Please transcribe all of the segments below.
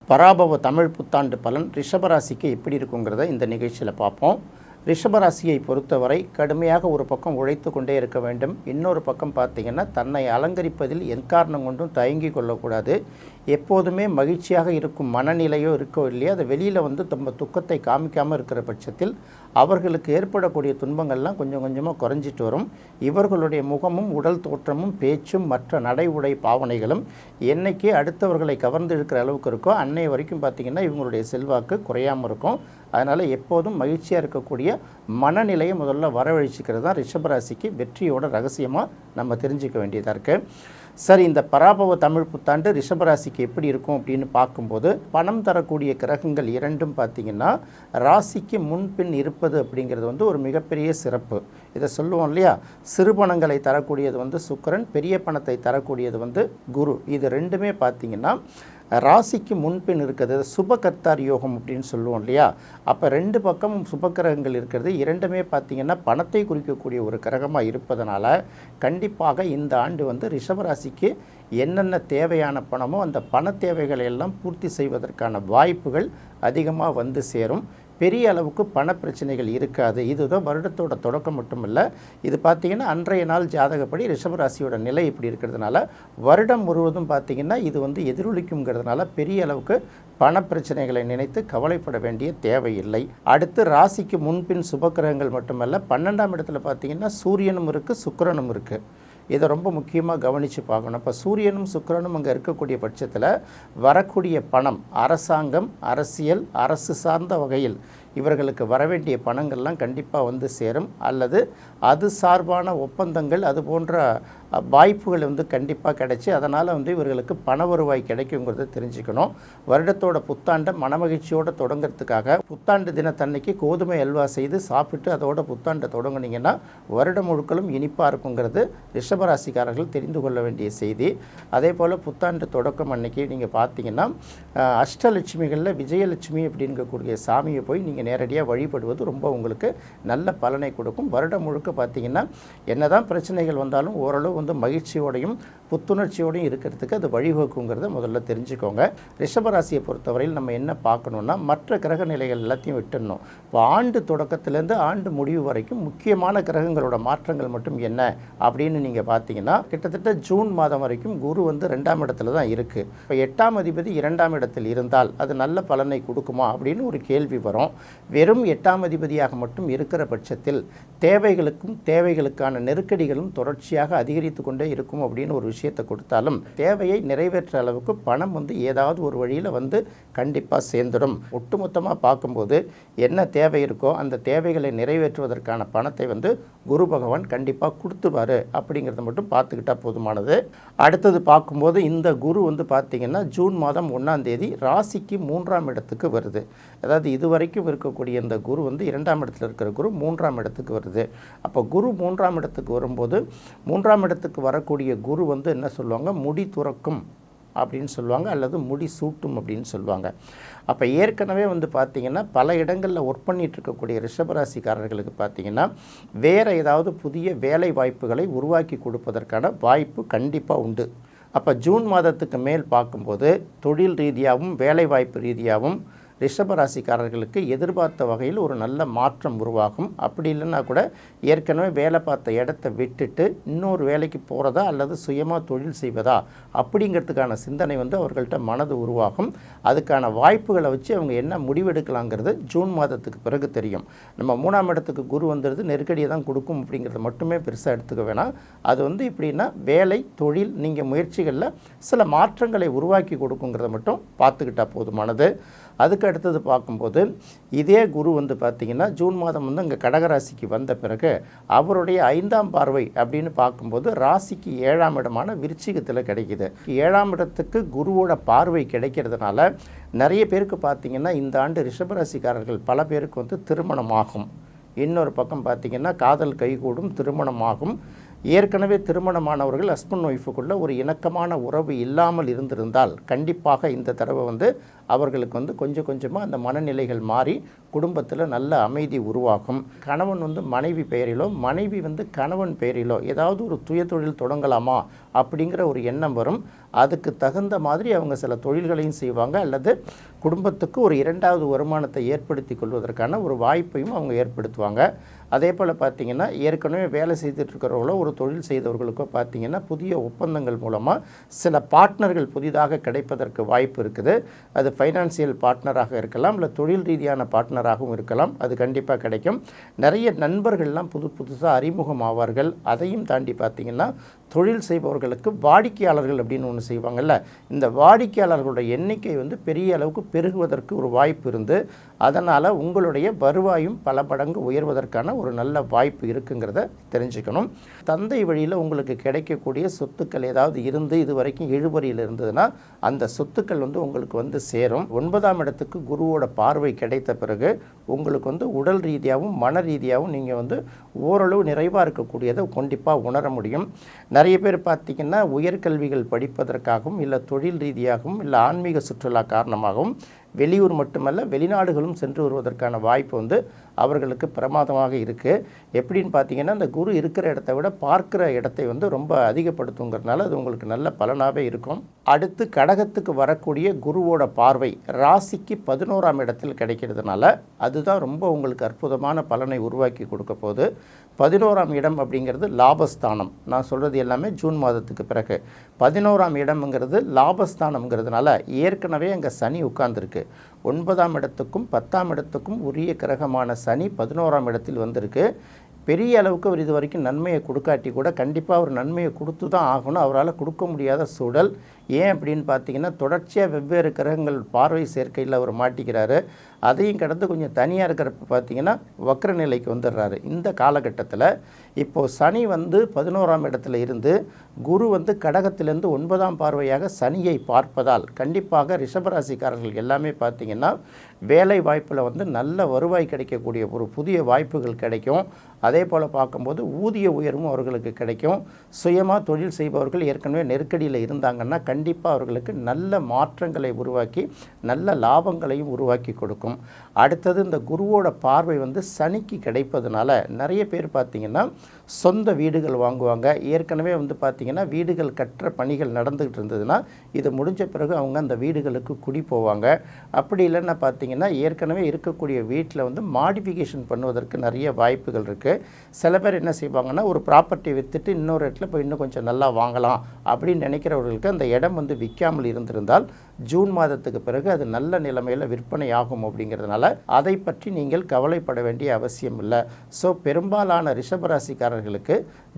பராபவ தமிழ் புத்தாண்டு பலன் ரிஷபராசிக்கு எப்படி இருக்குங்கிறத இந்த நிகழ்ச்சியில் பார்ப்போம். ரிஷபராசியை பொறுத்தவரை கடுமையாக ஒரு பக்கம் உழைத்து கொண்டே இருக்க வேண்டும். இன்னொரு பக்கம் பார்த்திங்கன்னா தன்னை அலங்கரிப்பதில் எக்காரணம் கொண்டும் தயங்கி கொள்ளக்கூடாது. எப்போதுமே மகிழ்ச்சியாக இருக்கும் மனநிலையோ இருக்கோ இல்லையோ அதை வெளியில் நம்ம துக்கத்தை காமிக்காமல் இருக்கிற பட்சத்தில் அவர்களுக்கு ஏற்படக்கூடிய துன்பங்கள்லாம் கொஞ்சம் கொஞ்சமாக குறைஞ்சிட்டு வரும். இவர்களுடைய முகமும் உடல் தோற்றமும் பேச்சும் மற்ற நடை உடை பாவனைகளும் என்னைக்கு அடுத்தவர்களை கவர்ந்து இருக்கிற அளவுக்கு இருக்கோ அன்னைய வரைக்கும் பார்த்திங்கன்னா இவங்களுடைய செல்வாக்கு குறையாமல் இருக்கும். அதனால் எப்போதும் மகிழ்ச்சியாக இருக்கக்கூடிய மனநிலையை முதல்ல வரவழைச்சிக்கிறது தான் ரிஷபராசிக்கு வெற்றியோட ரகசியமாக நம்ம தெரிஞ்சிக்க வேண்டியதாக இருக்குது. சரி, இந்த பராபவ தமிழ் புத்தாண்டு ரிஷபராசிக்கு எப்படி இருக்கும் அப்படின்னு பார்க்கும்போது பணம் தரக்கூடிய கிரகங்கள் இரண்டும் பார்த்திங்கன்னா ராசிக்கு முன்பின் இருப்பது அப்படிங்கிறது ஒரு மிகப்பெரிய சிறப்பு. இதை சொல்லுவோம் இல்லையா, சிறு பணங்களை தரக்கூடியது சுக்கிரன், பெரிய பணத்தை தரக்கூடியது குரு. இது ரெண்டுமே பார்த்திங்கன்னா ராசிக்கு முன்பின் இருக்கிறது சுபகர்த்தார் யோகம் அப்படின்னு சொல்லுவோம் இல்லையா. அப்போ ரெண்டு பக்கமும் சுபகிரகங்கள் இருக்கிறது. இரண்டுமே பார்த்திங்கன்னா பணத்தை குறிக்கக்கூடிய ஒரு கிரகமாக இருப்பதனால கண்டிப்பாக இந்த ஆண்டு ரிஷபராசிக்கு என்னென்ன தேவையான பணமோ அந்த பண தேவைகளை எல்லாம் பூர்த்தி செய்வதற்கான வாய்ப்புகள் அதிகமாக சேரும். பெரிய அளவுக்கு பண பிரச்சனைகள் இருக்காது. இதுதான் வருடத்தோட தொடக்கம் மட்டுமில்ல. இது பார்த்திங்கன்னா அன்றைய நாள் ஜாதகப்படி ரிஷபராசியோட நிலை இப்படி இருக்கிறதுனால வருடம் முழுவதும் பார்த்திங்கன்னா இது எதிரொலிக்குங்கிறதுனால பெரிய அளவுக்கு பண பிரச்சனைகளை நினைத்து கவலைப்பட வேண்டிய தேவையில்லை. அடுத்து ராசிக்கு முன்பின் சுபக்கிரகங்கள் மட்டுமல்ல, 12ஆம் இடத்துல பார்த்திங்கன்னா சூரியனும் இருக்குது, சுக்கிரனும் இருக்குது. இதை ரொம்ப முக்கியமாக கவனித்து பார்க்கணும். இப்போ சூரியனும் சுக்கிரனும் அங்கே இருக்கக்கூடிய பட்சத்தில் வரக்கூடிய பணம் அரசாங்கம், அரசியல், அரசு சார்ந்த வகையில் இவர்களுக்கு வரவேண்டிய பணங்கள்லாம் கண்டிப்பாக சேரும். அல்லது அது சார்பான ஒப்பந்தங்கள் அது போன்ற வாய்ப்புகள் கண்டிப்பாக கிடைச்சி அதனால் இவர்களுக்கு பண வருவாய் கிடைக்குங்கிறத தெரிஞ்சுக்கணும். வருடத்தோட புத்தாண்டை மனமகிழ்ச்சியோடு தொடங்கிறதுக்காக புத்தாண்டு தினத்தன்னைக்கு கோதுமை அல்வா செய்து சாப்பிட்டு அதோட புத்தாண்டை தொடங்குனீங்கன்னா வருடம் முழுக்களும் இனிப்பாக இருக்குங்கிறது ரிஷபராசிக்காரர்கள் தெரிந்து கொள்ள வேண்டிய செய்தி. அதே போல் புத்தாண்டு தொடக்கம் அன்னைக்கு நீங்கள் பார்த்தீங்கன்னா அஷ்டலட்சுமிகளில் விஜயலட்சுமி அப்படிங்கக்கூடிய சாமியை போய் நீங்கள் நேரடியாக வழிபடுவது ரொம்ப உங்களுக்கு நல்ல பலனை கொடுக்கும். வருடம் முழுக்க பார்த்திங்கன்னா என்ன தான் பிரச்சனைகள் வந்தாலும் ஓரளவு மகிழ்ச்சியோடையும் புத்துணர்ச்சியோடையும் இருக்கிறதுக்கு அது வழிவகுக்குங்கிறத முதல்ல தெரிஞ்சுக்கோங்க. ரிஷபராசியை பொறுத்தவரையில் நம்ம என்ன பார்க்கணுன்னா மற்ற கிரக நிலைகள் எல்லாத்தையும் விட்டுடணும். இப்போ ஆண்டு தொடக்கத்திலேருந்து ஆண்டு முடிவு வரைக்கும் முக்கியமான கிரகங்களோட மாற்றங்கள் மட்டும் என்ன அப்படின்னு நீங்கள் பார்த்தீங்கன்னா கிட்டத்தட்ட ஜூன் மாதம் வரைக்கும் குரு 2ஆம் இடத்துல தான் இருக்குது. இப்போ 8ஆம் அதிபதி 2ஆம் இடத்தில் இருந்தால் அது நல்ல பலனை கொடுக்குமா அப்படின்னு ஒரு கேள்வி வரும். வெறும் 8ஆம் அதிபதியாக மட்டும் இருக்கிற பட்சத்தில் தேவைகளுக்கான நெருக்கடிகளும் தொடர்ச்சியாக அதிகரித்து கொண்டே இருக்கும் அப்படின்னு ஒரு விஷயத்தை கொடுத்தாலும் தேவையை நிறைவேற்ற அளவுக்கு பணம் ஏதாவது ஒரு வழியில் கண்டிப்பாக சேர்ந்துடும். ஒட்டுமொத்தமாக பார்க்கும்போது என்ன தேவை இருக்கோ அந்த தேவைகளை நிறைவேற்றுவதற்கான பணத்தை குரு பகவான் கண்டிப்பாக கொடுத்துருவார் அப்படிங்கிறத மட்டும் பார்த்துக்கிட்டா போதுமானது. அடுத்தது பார்க்கும்போது இந்த குரு பார்த்திங்கன்னா ஜூன் மாதம் 1ஆம் தேதி ராசிக்கு 3ஆம் இடத்துக்கு வருது. அதாவது இதுவரைக்கும் இருக்கக்கூடிய இந்த குரு 2ஆம் இடத்துல இருக்கிற குரு 3ஆம் இடத்துக்கு வருது. அப்போ குரு 3ஆம் இடத்துக்கு வரும்போது 3ஆம் இடத்துக்கு வரக்கூடிய குரு என்ன சொல்லுவாங்க, முடி துறக்கும் அப்படின்னு சொல்லுவாங்க, அல்லது முடி சூட்டும் அப்படின்னு சொல்லுவாங்க. அப்போ ஏற்கனவே பார்த்திங்கன்னா பல இடங்களில் ஒர்க் பண்ணிகிட்டு இருக்கக்கூடிய ரிஷபராசிக்காரர்களுக்கு பார்த்திங்கன்னா வேறு ஏதாவது புதிய வேலை வாய்ப்புகளை உருவாக்கி கொடுப்பதற்கான வாய்ப்பு கண்டிப்பாக உண்டு. அப்போ ஜூன் மாதத்துக்கு மேல் பார்க்கும்போது தொழில் ரீதியாகவும் வேலை வாய்ப்பு ரீதியாகவும் ரிஷபராசிக்காரர்களுக்கு எதிர்பார்த்த வகையில் ஒரு நல்ல மாற்றம் உருவாகும். அப்படி இல்லைன்னா கூட ஏற்கனவே வேலை பார்த்த இடத்த விட்டுட்டு இன்னொரு வேலைக்கு போகிறதா அல்லது சுயமாக தொழில் செய்வதா அப்படிங்கிறதுக்கான சிந்தனை அவர்கள்ட்ட மனது உருவாகும். அதுக்கான வாய்ப்புகளை வச்சு அவங்க என்ன முடிவெடுக்கலாங்கிறது ஜூன் மாதத்துக்கு பிறகு தெரியும். நம்ம 3ஆம் இடத்துக்கு குரு நெருக்கடியை தான் கொடுக்கும் அப்படிங்கிறத மட்டுமே பெருசாக எடுத்துக்க வேணாம். அது எப்படின்னா வேலை தொழில் நீங்கள் முயற்சிகளில் சில மாற்றங்களை உருவாக்கி கொடுக்குங்கிறத மட்டும் பார்த்துக்கிட்டா போதுமானது. அதுக்கு அடுத்தது பார்க்கும்போது இதே குரு பார்த்திங்கன்னா ஜூன் மாதம் அங்கே கடகராசிக்கு வந்த பிறகு அவருடைய 5ஆம் பார்வை அப்படின்னு பார்க்கும்போது ராசிக்கு 7ஆம் இடமான விருச்சிகத்தில் கிடைக்கிது. 7ஆம் இடத்துக்கு குருவோட பார்வை கிடைக்கிறதுனால நிறைய பேருக்கு பார்த்திங்கன்னா இந்த ஆண்டு ரிஷபராசிக்காரர்கள் பல பேருக்கு திருமணமாகும். இன்னொரு பக்கம் பார்த்திங்கன்னா காதல் கைகூடும், திருமணமாகும். ஏற்கனவே திருமணமானவர்கள் ஹஸ்பண்ட் ஒய்ஃபுக்குள்ள ஒரு இணக்கமான உறவு இல்லாமல் இருந்திருந்தால் கண்டிப்பாக இந்த தடவை வந்து அவர்களுக்கு வந்து கொஞ்சம் கொஞ்சமாக அந்த மனநிலைகள் மாறி குடும்பத்தில் நல்ல அமைதி உருவாகும். கணவன் வந்து மனைவி பெயரிலோ, மனைவி வந்து கணவன் பெயரிலோ ஏதாவது ஒரு சுயதொழில் தொடங்கலாமா அப்படிங்கிற ஒரு எண்ணம் வரும். அதுக்கு தகுந்த மாதிரி அவங்க சில தொழில்களையும் செய்வாங்க, அல்லது குடும்பத்துக்கு ஒரு இரண்டாவது வருமானத்தை ஏற்படுத்தி கொள்வதற்கான ஒரு வாய்ப்பையும் அவங்க ஏற்படுத்துவாங்க. அதே போல் பார்த்திங்கன்னா ஏற்கனவே வேலை செய்துட்ருக்கிறவங்களோ ஒரு தொழில் செய்தவர்களுக்கோ பார்த்திங்கன்னா புதிய ஒப்பந்தங்கள் மூலமாக சில பார்ட்னர்கள் புதிதாக கிடைப்பதற்கு வாய்ப்பு இருக்குது. அது ஃபைனான்சியல் பார்ட்னராக இருக்கலாம், இல்லை தொழில் ரீதியான பார்ட்னராகவும் இருக்கலாம். அது கண்டிப்பாக கிடைக்கும். நிறைய நண்பர்கள்லாம் புதுசாக அறிமுகம் ஆவார்கள். அதையும் தாண்டி பார்த்திங்கன்னா தொழில் செய்பவர்களுக்கு வாடிக்கையாளர்கள் அப்படின்னு ஒன்று செய்வாங்கள்ல, இந்த வாடிக்கையாளர்களுடைய எண்ணிக்கை வந்து பெரிய அளவுக்கு பெருகுவதற்கு ஒரு வாய்ப்பு இருந்து அதனால் உங்களுடைய வருவாயும் பல மடங்கு உயர்வதற்கான ஒரு நல்ல வாய்ப்பு இருக்குங்கிறத தெரிஞ்சுக்கணும். தந்தை வழியில் உங்களுக்கு கிடைக்கக்கூடிய சொத்துக்கள் ஏதாவது இருந்து இது வரைக்கும் இழுபறியில் இருந்ததுன்னா அந்த சொத்துக்கள் வந்து உங்களுக்கு வந்து சேரும். 9ஆம் இடத்துக்கு குருவோட பார்வை கிடைத்த பிறகு உங்களுக்கு வந்து உடல் ரீதியாகவும் மன ரீதியாகவும் நீங்கள் வந்து ஓரளவு நிறைவாக இருக்கக்கூடியதை கண்டிப்பாக உணர முடியும். நிறைய பேர் பார்த்திங்கன்னா உயர்கல்விகள் படிப்பதற்காகவும் இல்லை தொழில் ரீதியாகவும் இல்லை ஆன்மீக சுற்றுலா காரணமாகவும் வெளியூர் மட்டுமல்ல வெளிநாடுகளும் சென்று வருவதற்கான வாய்ப்பு வந்து அவர்களுக்கு பிரமாதமாக இருக்குது. எப்படின்னு பார்த்தீங்கன்னா அந்த குரு இருக்கிற இடத்த விட பார்க்குற இடத்தை வந்து ரொம்ப அதிகப்படுத்துங்கிறதுனால அது உங்களுக்கு நல்ல பலனாகவே இருக்கும். அடுத்து கடகத்துக்கு வரக்கூடிய குருவோட பார்வை ராசிக்கு 11ஆம் இடத்தில் கிடைக்கிறதுனால அதுதான் ரொம்ப உங்களுக்கு அற்புதமான பலனை உருவாக்கி கொடுக்க போகுது. 11ஆம் இடம் அப்படிங்கிறது லாபஸ்தானம். நான் சொல்கிறது எல்லாமே ஜூன் மாதத்துக்கு பிறகு. 11ஆம் இடம்ங்கிறது லாபஸ்தானம்ங்கிறதுனால ஏற்கனவே அங்கே சனி உட்கார்ந்துருக்கு. 9ஆம் இடத்துக்கும் 10ஆம் இடத்துக்கும் உரிய கிரகமான சனி 11ஆம் இடத்தில் வந்திருக்கு. பெரிய அளவுக்கு அவர் இது வரைக்கும் நன்மையை கொடுக்காட்டி கூட கண்டிப்பாக அவர் நன்மையை கொடுத்து தான் ஆகணும். அவரால் கொடுக்க முடியாத சூழல். ஏன் அப்படின்னு பார்த்தீங்கன்னா தொடர்ச்சியாக வெவ்வேறு கிரகங்கள் பார்வை சேர்க்கையில் அவர் மாட்டிக்கிறாரு. அதையும் கடந்து கொஞ்சம் தனியாக இருக்கிறப்ப பார்த்தீங்கன்னா வக்ர நிலைக்கு வந்துடுறாரு. இந்த காலகட்டத்தில் இப்போது சனி வந்து 11ஆம் இடத்துல இருந்து குரு வந்து கடகத்திலேருந்து 9ஆம் பார்வையாக சனியை பார்ப்பதால் கண்டிப்பாக ரிஷபராசிக்காரர்கள் எல்லாமே பார்த்திங்கன்னா வேலை வாய்ப்பில் வந்து நல்ல வருவாய் கிடைக்கக்கூடிய ஒரு புதிய வாய்ப்புகள் கிடைக்கும். அதே போல் பார்க்கும்போது ஊதிய உயர்வும் அவர்களுக்கு கிடைக்கும். சுயமாக தொழில் செய்பவர்கள் ஏற்கனவே நெருக்கடியில் இருந்தாங்கன்னா கண்டிப்பாக அவர்களுக்கு நல்ல மாற்றங்களை உருவாக்கி நல்ல லாபங்களையும் உருவாக்கி கொடுக்கும். அடுத்தது இந்த குருவோட பார்வை வந்து சனிக்கு கிடைப்பதுனால நிறைய பேர் பார்த்திங்கன்னா சொந்த வீடுகள் வாங்குவாங்க. ஏற்கனவே வந்து பார்த்திங்கன்னா வீடுகள் கட்டுற பணிகள் நடந்துகிட்டு இருந்ததுன்னா இது முடிஞ்ச பிறகு அவங்க அந்த வீடுகளுக்கு குடி போவாங்க. அப்படி இல்லைன்னா பார்த்திங்கன்னா ஏற்கனவே இருக்கக்கூடிய வீட்டில் வந்து மாடிஃபிகேஷன் பண்ணுவதற்கு நிறைய வாய்ப்புகள் இருக்குது. சில பேர் என்ன செய்வாங்கன்னா ஒரு ப்ராப்பர்ட்டியை விற்றுட்டு இன்னொரு இடத்துல போய் இன்னும் கொஞ்சம் நல்லா வாங்கலாம் அப்படின்னு நினைக்கிறவர்களுக்கு அந்த இடம் வந்து விற்காமல் இருந்திருந்தால் ஜூன் மாதத்துக்கு பிறகு அது நல்ல நிலைமையில் விற்பனை ஆகும். அப்படிங்கிறதுனால அதை பற்றி நீங்கள் கவலைப்பட வேண்டிய அவசியம் இல்லை. ஸோ பெரும்பாலான ரிஷபராசிக்காரர்களுக்கு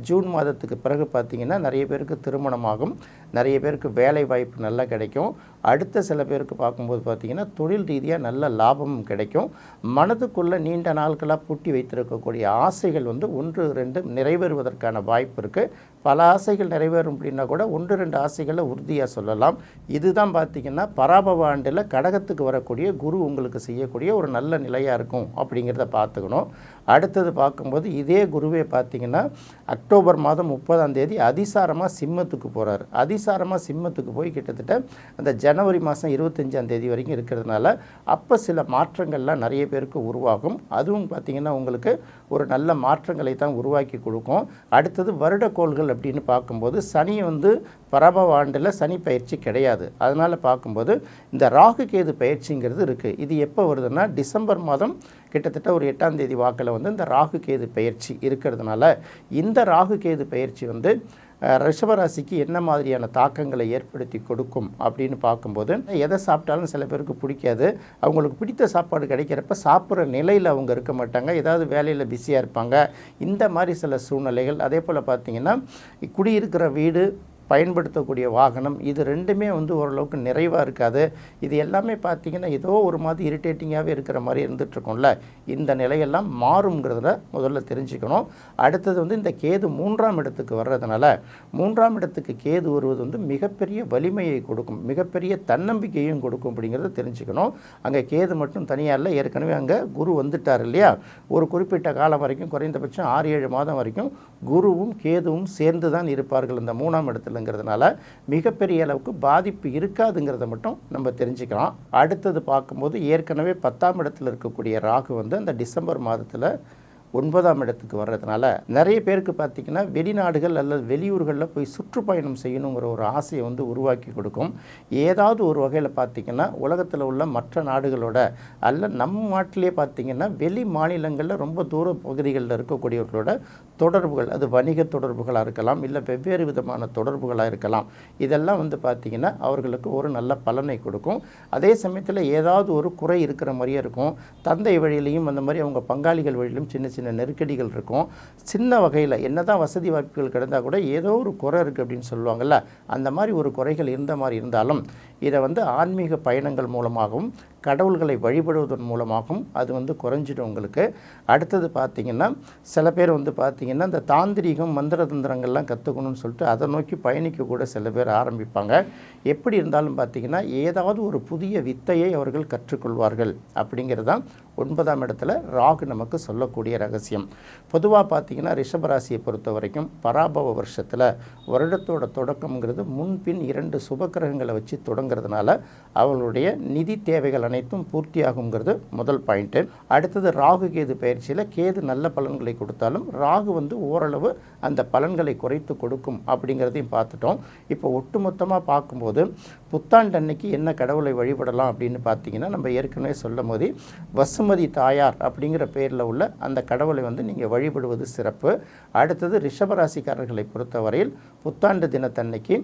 ஜூன் மாதத்துக்கு பிறகு பார்த்திங்கன்னா நிறைய பேருக்கு திருமணமாகும், நிறைய பேருக்கு வேலை வாய்ப்பு நல்லா கிடைக்கும். அடுத்த சில பேருக்கு பார்க்கும்போது பார்த்திங்கன்னா தொழில் ரீதியாக நல்ல லாபமும் கிடைக்கும். மனதுக்குள்ளே நீண்ட நாட்களாக பூட்டி வைத்திருக்கக்கூடிய ஆசைகள் வந்து 1-2 நிறைவேறுவதற்கான வாய்ப்பு இருக்குது. பல ஆசைகள் நிறைவேறும் அப்படின்னா கூட 1-2 ஆசைகளை உறுதியாக சொல்லலாம். இதுதான் பார்த்திங்கன்னா பராபவ ஆண்டில் கடகத்துக்கு வரக்கூடிய குரு உங்களுக்கு செய்யக்கூடிய ஒரு நல்ல நிலையாக இருக்கும் அப்படிங்கிறத பார்த்துக்கணும். அடுத்தது பார்க்கும்போது இதே குருவே பார்த்திங்கன்னா அக்டோபர் மாதம் 30ஆம் தேதி அதிசாரமாக சிம்மத்துக்கு போகிறார். அதிசாரமாக சிம்மத்துக்கு போய் கிட்டத்தட்ட அந்த ஜனவரி மாதம் 25ஆம் தேதி வரைக்கும் இருக்கிறதுனால அப்போ சில மாற்றங்கள்லாம் நிறைய பேருக்கு உருவாகும். அதுவும் பார்த்திங்கன்னா உங்களுக்கு ஒரு நல்ல மாற்றங்களை தான் உருவாக்கி கொடுக்கும். அடுத்தது வருடக்கோள்கள் அப்படின்னு பார்க்கும்போது சனி வந்து பராபவ ஆண்டில் சனி பயிற்சி கிடையாது. அதனால் பார்க்கும்போது இந்த ராகு கேது பயிற்சிங்கிறது இருக்குது. இது எப்போ வருதுன்னா டிசம்பர் மாதம் கிட்டத்தட்ட ஒரு 8ஆம் தேதி வாக்கில் வந்து இந்த ராகு கேது பயிற்சி இருக்கிறதுனால இந்த ராகு கேது பயிற்சி வந்து ரிஷபராசிக்கு என்ன மாதிரியான தாக்கங்களை ஏற்படுத்தி கொடுக்கும் அப்படின்னு பார்க்கும்போது எதை சாப்பிட்டாலும் சில பேருக்கு பிடிக்காது. அவங்களுக்கு பிடித்த சாப்பாடு கிடைக்கிறப்ப சாப்பிட்ற நிலையில் அவங்க இருக்க மாட்டாங்க, ஏதாவது வேலையில் பிஸியாக இருப்பாங்க. இந்த மாதிரி சில சூழ்நிலைகள். அதே போல் பார்த்திங்கன்னா குடியிருக்கிற வீடு பயன்படுத்தக்கூடிய வாகனம் இது ரெண்டுமே வந்து ஓரளவுக்கு நிறைவாக இருக்காது. இது எல்லாமே பார்த்திங்கன்னா ஏதோ ஒரு மாதிரி இரிட்டேட்டிங்காகவே இருக்கிற மாதிரி இருந்துகிட்ருக்கோம்ல, இந்த நிலையெல்லாம் மாறுங்கிறதுல முதல்ல தெரிஞ்சுக்கணும். அடுத்தது வந்து இந்த கேது 3ஆம் இடத்துக்கு வர்றதுனால 3ஆம் இடத்துக்கு கேது வருவது வந்து மிகப்பெரிய வலிமையை கொடுக்கும், மிகப்பெரிய தன்னம்பிக்கையும் கொடுக்கும் அப்படிங்கிறத தெரிஞ்சுக்கணும். அங்கே கேது மட்டும் தனியாக இல்லை, ஏற்கனவே அங்கே குரு வந்துட்டார் இல்லையா, ஒரு குறிப்பிட்ட காலம் வரைக்கும் குறைந்தபட்சம் 6-7 மாதம் வரைக்கும் குருவும் கேதுவும் சேர்ந்து தான் இருப்பார்கள் இந்த 3ஆம் இடத்துலங்கிறதுனால மிகப்பெரிய அளவுக்கு பாதிப்பு இருக்காதுங்கிறத மட்டும் நம்ம தெரிஞ்சுக்கலாம். அடுத்தது பார்க்கும்போது ஏற்கனவே 10ஆம் இடத்துல இருக்கக்கூடிய ராகு வந்து அந்த டிசம்பர் மாதத்தில் 9ஆம் இடத்துக்கு வர்றதுனால நிறைய பேருக்கு பார்த்திங்கன்னா வெளிநாடுகள் அல்லது வெளியூர்களில் போய் சுற்றுப்பயணம் செய்யணுங்கிற ஒரு ஆசையை வந்து உருவாக்கி கொடுக்கும். ஏதாவது ஒரு வகையில் பார்த்திங்கன்னா உலகத்தில் உள்ள மற்ற நாடுகளோட அல்ல நம்ம நாட்டிலே பார்த்திங்கன்னா வெளி மாநிலங்களில் ரொம்ப தூர பகுதிகளில் இருக்கக்கூடியவர்களோட தொடர்புகள், அது வணிக தொடர்புகளாக இருக்கலாம், இல்லை வெவ்வேறு விதமான தொடர்புகளாக இருக்கலாம். இதெல்லாம் வந்து பார்த்திங்கன்னா அவர்களுக்கு ஒரு நல்ல பலனை கொடுக்கும். அதே சமயத்தில் ஏதாவது ஒரு குறை இருக்கிற மாதிரியே இருக்கும். தந்தை வழியிலையும் அந்த மாதிரி அவங்க பங்காளிகள் வழியிலும் சின்ன சின்ன நெருக்கடிகள் இருக்கும். சின்ன வகையில் என்னதான் வசதி வாய்ப்புகள் கிடந்தால் கூட ஏதோ ஒரு குறை இருக்குது அப்படின்னு சொல்லுவாங்கள்ல, அந்த மாதிரி ஒரு குறைகள் இருந்த மாதிரி இருந்தாலும் இதை வந்து ஆன்மீக பயணங்கள் மூலமாகவும் கடவுள்களை வழிபடுவதன் மூலமாகவும் அது வந்து குறைஞ்சிடும் உங்களுக்கு. அடுத்தது பார்த்திங்கன்னா சில பேர் வந்து பார்த்திங்கன்னா இந்த தாந்திரிகம் மந்திர தந்திரங்கள்லாம் கற்றுக்கணும்னு சொல்லிட்டு அதை நோக்கி பயணிக்க கூட சில பேர் ஆரம்பிப்பாங்க. எப்படி இருந்தாலும் பார்த்திங்கன்னா ஏதாவது ஒரு புதிய வித்தையை அவர்கள் கற்றுக்கொள்வார்கள் அப்படிங்கிறது தான் 9ஆம் இடத்துல ராகு நமக்கு சொல்லக்கூடிய ரகசியம். பொதுவாக பார்த்திங்கன்னா ரிஷபராசியை பொறுத்த வரைக்கும் பராபவ வருஷத்தில் வருடத்தோட தொடக்கம்ங்கிறது முன்பின் 2 சுபக்கிரகங்களை வச்சு தொடங்கிறதுனால அவர்களுடைய நிதி தேவைகள் அனைத்தும் பூர்த்தியாகுங்கிறது முதல் பாயிண்ட்டு. அடுத்தது ராகு கேது பயிற்சியில் கேது நல்ல பலன்களை கொடுத்தாலும் ராகு வந்து ஓரளவு அந்த பலன்களை குறைத்து கொடுக்கும் அப்படிங்கிறதையும் பார்த்துட்டோம். இப்போ ஒட்டுமொத்தமாக பார்க்கும்போது புத்தாண்டு அன்னைக்கு என்ன கடவுளை வழிபடலாம் அப்படின்னு பார்த்தீங்கன்னா நம்ம ஏற்கனவே சொல்லும் போது வசுமதி தாயார் அப்படிங்கிற பேரில் உள்ள அந்த கடவுளை வந்து நீங்கள் வழிபடுவது சிறப்பு. அடுத்தது ரிஷபராசிக்காரர்களை பொறுத்தவரையில் புத்தாண்டு தினத்தன்னைக்கு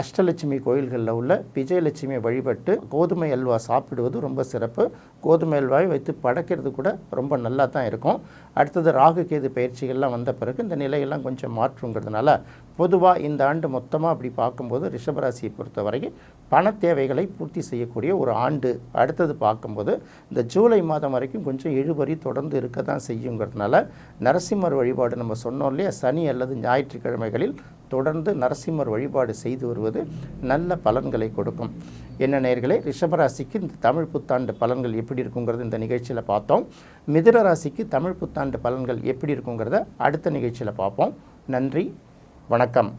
அஷ்டலட்சுமி கோயில்களில் உள்ள விஜயலட்சுமியை வழிபட்டு கோதுமை அல்வா சாப்பிடுவது ரொம்ப சிறப்பு. கோதுமை அல்வாவை வைத்து படைக்கிறது கூட ரொம்ப நல்லா தான் இருக்கும். அடுத்தது ராகு கேது பயிற்சிகள்லாம் வந்த பிறகு இந்த நிலையெல்லாம் கொஞ்சம் மாற்றுங்கிறதுனால பொதுவாக இந்த ஆண்டு மொத்தமாக அப்படி பார்க்கும்போது ரிஷபராசியை பொறுத்தவரைக்கும் பண தேவைகளை பூர்த்தி செய்யக்கூடிய ஒரு ஆண்டு. அடுத்தது பார்க்கும்போது இந்த ஜூலை மாதம் வரைக்கும் கொஞ்சம் இழுபறி தொடர்ந்து இருக்க தான் செய்யுங்கிறதுனால நரசிம்மர் வழிபாடு நம்ம சொன்னோம் இல்லையா, சனி அல்லது ஞாயிற்றுக்கிழமைகளில் தொடர்ந்து நரசிம்மர் வழிபாடு செய்து வருவது நல்ல பலன்களை கொடுக்கும். என்ன நேயர்களே, ரிஷபராசிக்கு இந்த தமிழ் புத்தாண்டு பலன்கள் எப்படி இருக்குங்கிறது இந்த நிகழ்ச்சியில் பார்த்தோம். மிதுன ராசிக்கு தமிழ் புத்தாண்டு பலன்கள் எப்படி இருக்குங்கிறத அடுத்த நிகழ்ச்சியில் பார்ப்போம். நன்றி, வணக்கம்.